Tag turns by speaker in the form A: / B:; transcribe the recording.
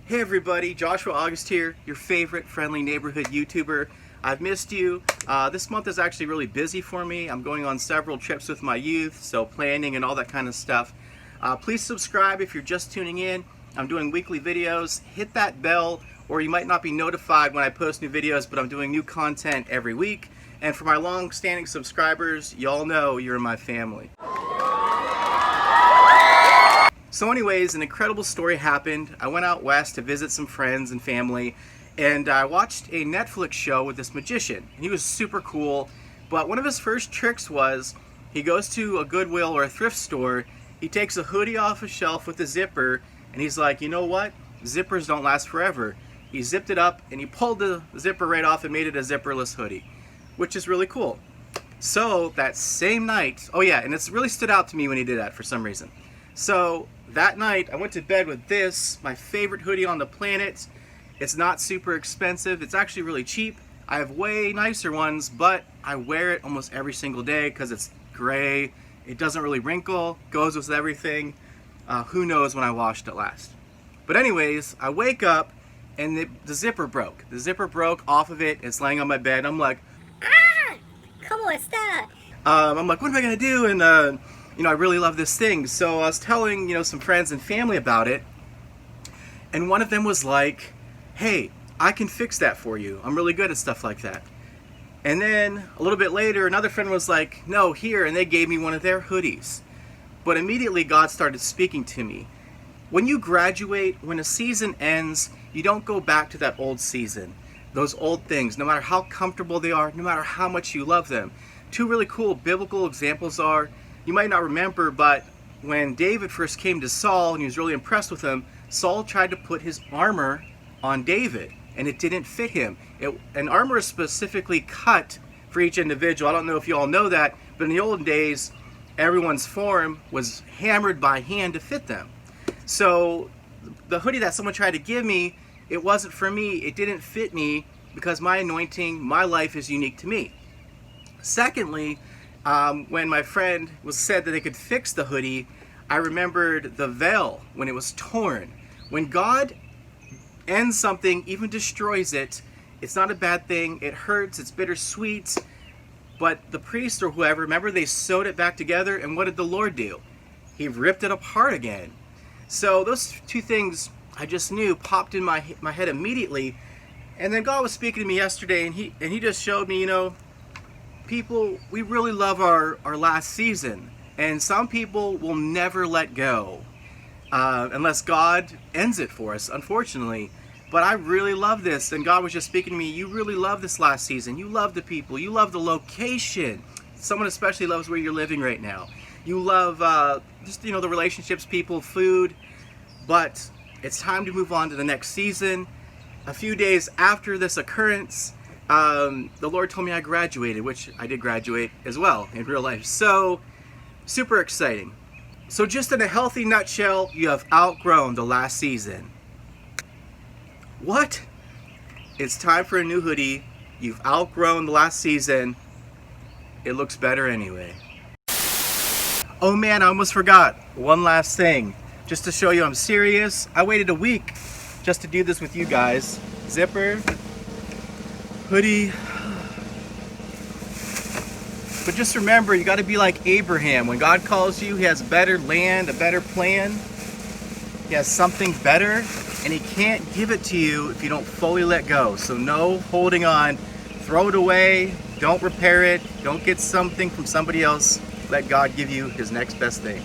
A: Hey everybody, Joshua August here, your favorite friendly neighborhood YouTuber. I've missed you. This month is actually really busy for me. I'm going on several trips with my youth, so planning and all that kind of stuff. Please subscribe if you're just tuning in. I'm doing weekly videos. Hit that bell or you might not be notified when I post new videos, but I'm doing new content every week. And for my long-standing subscribers, y'all know you're in my family. So anyways, an incredible story happened. I went out west to visit some friends and family, and I watched a Netflix show with this magician. He was super cool, but one of his first tricks was he goes to a Goodwill or a thrift store, he takes a hoodie off a shelf with a zipper, and he's like, you know what? Zippers don't last forever. He zipped it up, and he pulled the zipper right off and made it a zipperless hoodie, which is really cool. So that same night, oh yeah, and it's really stood out to me when he did that for some reason. So that night, I went to bed with this, my favorite hoodie on the planet. It's not super expensive. It's actually really cheap. I have way nicer ones, but I wear it almost every single day because it's gray. It doesn't really wrinkle, goes with everything. Who knows when I washed it last. But anyways, I wake up and the zipper broke. The zipper broke off of it. It's laying on my bed. I'm like,
B: ¿Cómo está?
A: I'm like, what am I gonna do? And I really love this thing. So I was telling, some friends and family about it. And one of them was like, hey, I can fix that for you. I'm really good at stuff like that. And then a little bit later, another friend was like, no, here. And they gave me one of their hoodies. But immediately God started speaking to me. When you graduate, when a season ends, you don't go back to that old season. Those old things, no matter how comfortable they are, no matter how much you love them. Two really cool biblical examples are, you might not remember, but when David first came to Saul and he was really impressed with him, Saul tried to put his armor on David and it didn't fit him. And armor is specifically cut for each individual. I don't know if you all know that, but in the olden days, everyone's form was hammered by hand to fit them. So the hoodie that someone tried to give me, it wasn't for me. It didn't fit me because my anointing, my life is unique to me. Secondly, when my friend said that they could fix the hoodie, I remembered the veil when it was torn. When God ends something, even destroys it, it's not a bad thing. It hurts, it's bittersweet. But the priest or whoever, remember they sewed it back together, and what did the Lord do? He ripped it apart again. So those two things I just knew popped in my head immediately. And then God was speaking to me yesterday, and he just showed me, people, we really love our last season, and some people will never let go unless God ends it for us, unfortunately. But I really love this, and God was just speaking to me, you really love this last season. You love the people. You love the location. Someone especially loves where you're living right now. You love the relationships, people, food. But it's time to move on to the next season. A few days after this occurrence, the Lord told me I graduated, which I did graduate as well in real life. So, super exciting. So just in a healthy nutshell, you have outgrown the last season. What? It's time for a new hoodie. You've outgrown the last season. It looks better anyway. Oh man, I almost forgot. One last thing. Just to show you I'm serious, I waited a week just to do this with you guys. Zipper. Hoodie. But just remember, you got to be like Abraham. When God calls you, he has better land, a better plan. He has something better, and he can't give it to you if you don't fully let go. So no holding on. Throw it away. Don't repair it. Don't get something from somebody else. Let God give you his next best thing.